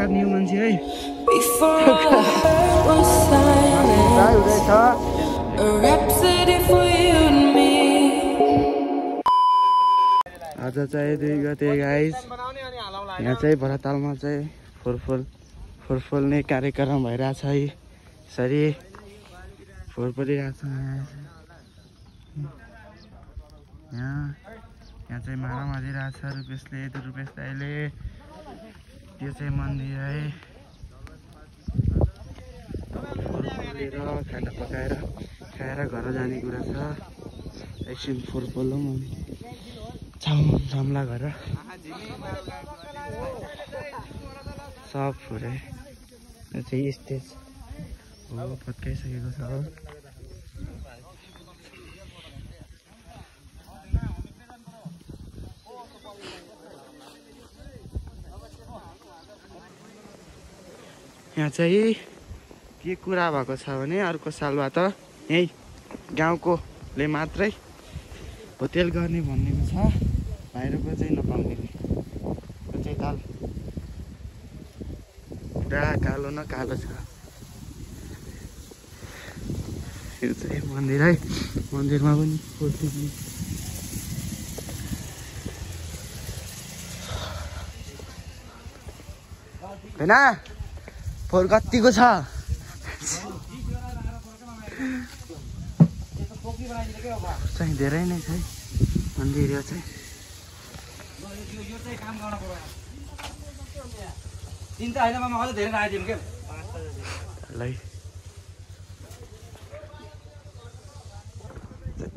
काट्ने मान्छे है आज चाहिँ 2 गते गाइस यहाँ चाहिँ भरतालमा चाहिँ फुलफुल्ने कार्यक्रम भइरहेछ है यसरी फुल परिरहेछ यहाँ चाहिँ माला मारिरहेछ रुपेशले रुपेश दाइले त्यो चाहिँ मन्दिर है फुल फुलेर खाना पकाएर खाएर घर जाने कुरा छ एकछिन फुल पोलौँ छाम्ला घर सब फुले यो चाहिँ स्टेज हो पत्काइसकेको छ यहाँ चाहिँ के कुरा भएको छ भने अर्को सालबाट यही गाउँकोले मात्रै होटेल गर्ने भन्नेको छ बाहिरको चाहिँ नपाउने यो चाहिँ दाल पुरा कालो न कालो छ यो चाहिँ मन्दिर है मन्दिरमा पनि हैन फोहोर कतिको छ चाहिँ धेरै नै छ है मन्दिर यो चाहिँ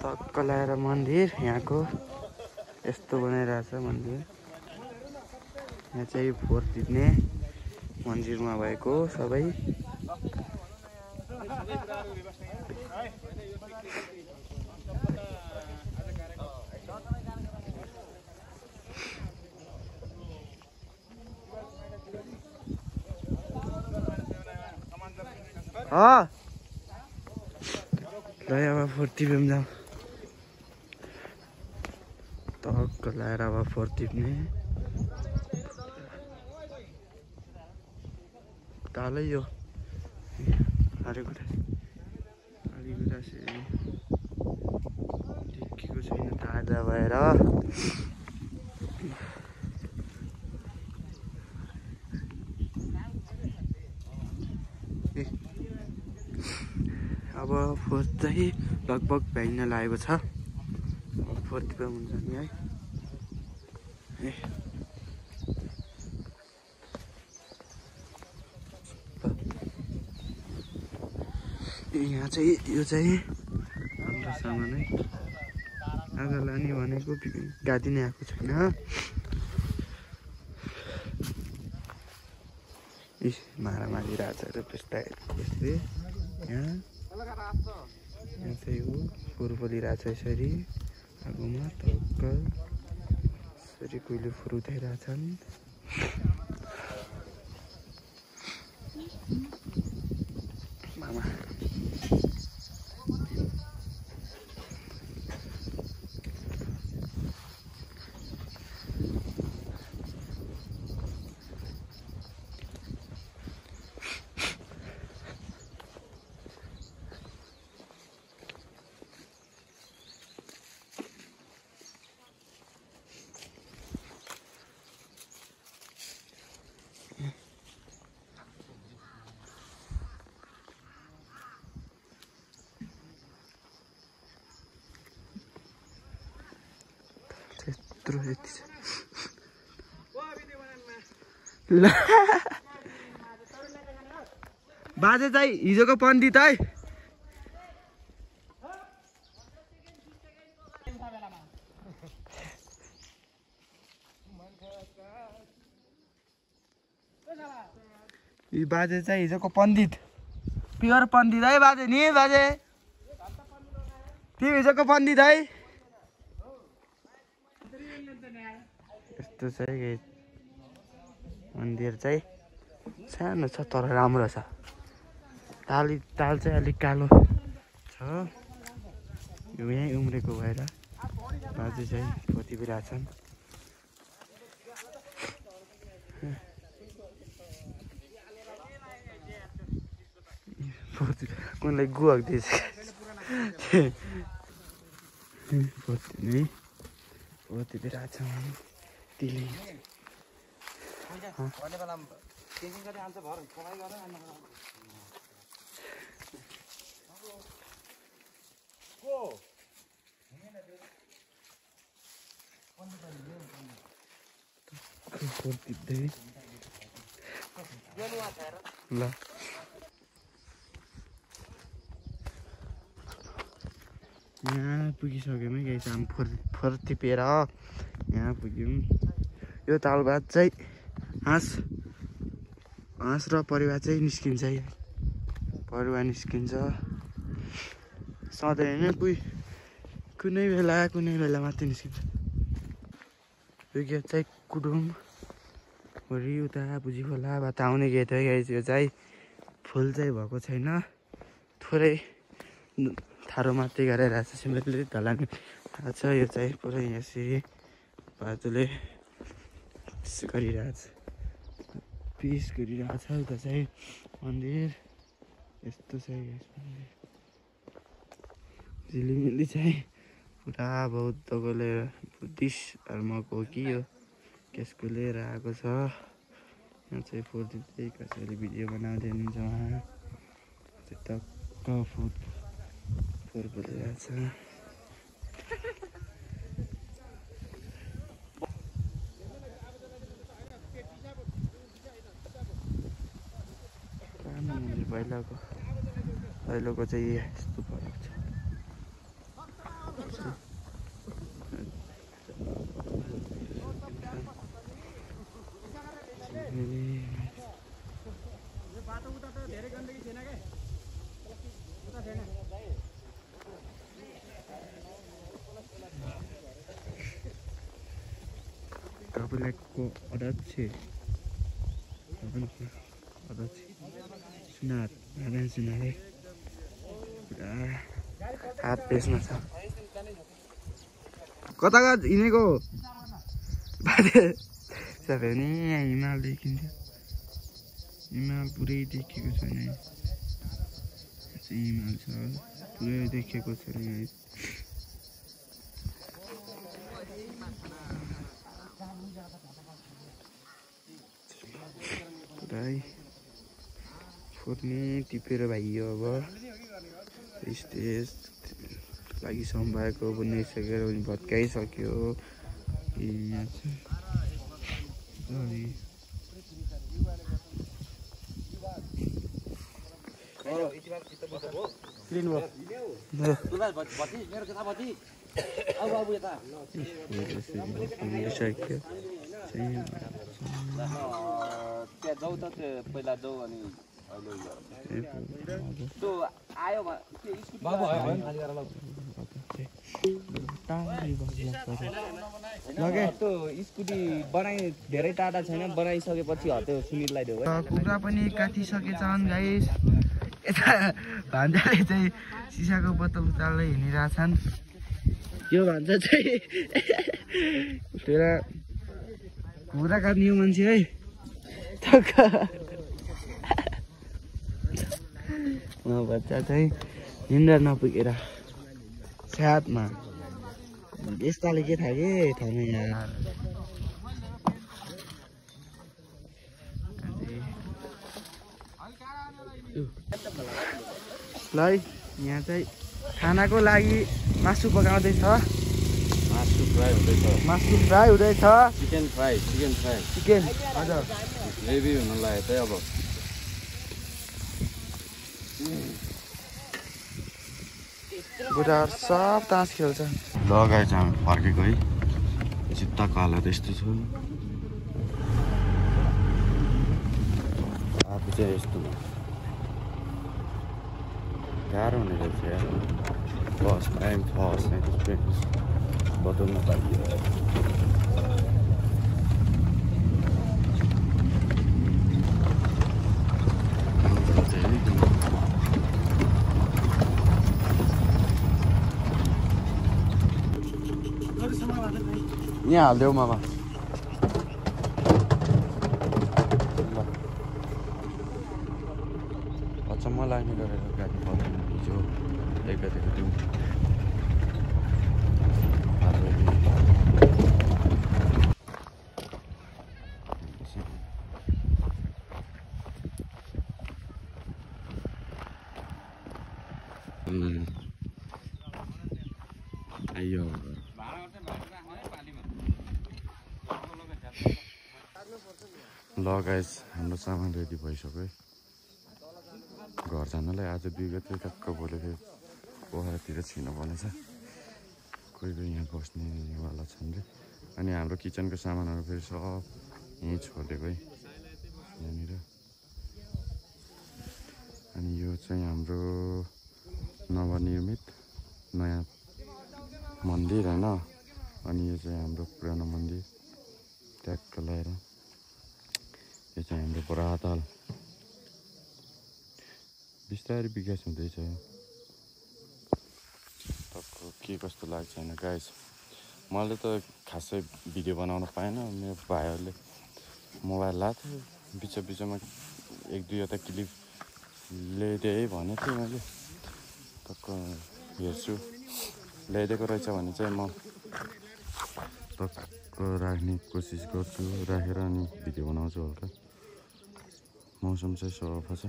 टक्क ल्याएर मन्दिर यहाँको यस्तो बनाइरहेछ मन्दिर यहाँ चाहिँ फोहोर टिप्ने मन्दिरमा भएको सबै ल अब फोहोर टिप्यौँ जाऊ टक्क ल्याएर अब फोहोर टिप्ने तालै यो हरेकुरा ढिक्कीको छैन ताजा भएर अब फोहोर चाहिँ लगभग भ्याइन लागेको छ फोहोर टिप्दा हुन्छ नि है यहाँ चाहिँ यो चाहिँ हाम्रो सामान है आज लाने भनेको गाडी नै आएको छैन मारामारी रहेछ रुपेश दाइले यहाँ चाहिँ हो फोहोर पोलिरहेछ यसरी आगोमा टक्क यसरी कोहीले फोहोर उठाइरहेछन् मामा बाजे चाहिँ हिजोको पण्डित है बाजे चाहिँ हिजोको पण्डित प्योर पण्डित है बाजे नि बाजे तिमी हिजोको पण्डित है यस्तो चाहिँ मन्दिर चाहिँ सानो छ तर राम्रो छ ताल चाहिँ अलिक कालो छ यो यहीँ उम्रेको भएर बाजे चाहिँ पोतिरहेछन् उनलाई गुवाक दिएछ पोती दिइरहेछ तिली ल यहाँ पुगिसक्यौँ है गाइस हामी फोहोर टिपेर यहाँ पुग्यौँ यो तालबाट चाहिँ हाँस र परिवा चाहिँ निस्किन्छ है परिवा निस्किन्छ सधैँ नै कुनै बेला मात्रै निस्किन्छ यो गेट चाहिँ कुडुम वरि उता बुझी खोलाबाट आउने गेट हो गाइस यो चाहिँ फुल चाहिँ भएको छैन थोरै थारो मात्रै गरिरहेछ सिमेन्टले ढलानी थाहा छ यो चाहिँ पुरै यसरी बाटोले गरिरहेछ पिस गरिरहेछ उता चाहिँ मन्दिर यस्तो छ यस मन्दिर झिलिमिली चाहिँ पुरा बौद्धकोले बुद्धिस्ट धर्मको हो कि यो त्यसको लिएर आएको छ यहाँ चाहिँ फोहोर दिँदै कसैले भिडियो बनाउँदै हुनुहुन्छ उहाँ चाहिँ टक्क फोहोर बोलिरहेको छ मन्दिर पहिलाको चाहिँ यस्तो फरक छ कपिलको अध्यक्ष नारायण सुनारले पुरा हात पेसमा छ कता हिँडेको सबै नि यहाँ हिमाल देखिन्थ्यो हिमाल पुरै देखेको छैन हिमाल छ पुरै देखेको छैन पुरै फोर्ने टिपेर भाइयो अब स्टेज लागि सम्भाएको बनाइसकेर भत्काइसक्यो यहाँ चाहिँ पहिला जाऊ अनि स्कुटी बनाइ धेरै टाढा छैन बनाइसकेपछि हट्यो सुनिललाई देऊ कुखुरा पनि काटिसकेछन् गाइस यता भान्जाले चाहिँ सिसाको बोतल उताल्दै हिँडिरहेछन् यो भान्जा चाहिँ तेरा कुखुरा काट्ने मान्छे है बच्चा चाहिँ हिँड्दा नपुगेर साथमा यस्ताले के थाहा के थाहा यार ल यहाँ चाहिँ खानाको लागि मासु पकाउँदैछ मासु फ्राई हुँदैछ चिकन फ्राई चिकन हजुर ग्रेभी हुन लाग्यो चाहिँ अब बुढाहरू सब तास खेल्छ लगाइ चाहिँ हामी फर्केको है चित्ता कालो त्यस्तो छ आफू चाहिँ यस्तो गाह्रो हुने रहेछ यार बसमा आइम फस बोतलमा पाइयो यहाँ हालिदेऊ मामा अचम्म लाग्ने गरेर गाडी पल्टाउनु हिजो एकादेखि त्यो आइयो ल गाइस हाम्रो सामान रेडी भइसक्यो घर जानलाई आज 2 गते टक्क बोलेको पोखरातिर छिर्नुपर्ने छ कोही कोही यहाँ बस्नेवाला छन् रे अनि हाम्रो किचनको सामानहरू फेरि सब यहीँ छोडेको है यहाँनिर अनि यो चाहिँ हाम्रो नवनिर्मित नयाँ मन्दिर होइन अनि यो चाहिँ हाम्रो पुरानो मन्दिर ट्याक्क लगाएर यो चाहिँ हाम्रो बराताल बिस्तारै विकास हुँदैछ तपाईँको के कस्तो लाग्छ होइन गाइस मैले त खासै भिडियो बनाउन पाएन मेरो भाइहरूले मोबाइल लाएको थियो बिचमा 1-2वटा क्लिप ल्याइदिए है भनेको थिएँ मैले टक्क हेर्छु ल्याइदिएको रहेछ भने चाहिँ म टक्क राख्ने कोसिस गर्छु राखेर अनि भिडियो बनाउँछु हल्का मौसम चाहिँ सफा छ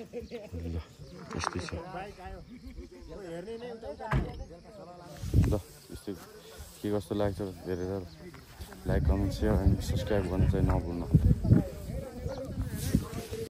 ल यस्तै छ ल यस्तै के कस्तो लाग्छ हेरेर लाइक कमेन्ट सेयर अनि सब्सक्राइब गर्नु चाहिँ नभुल्नु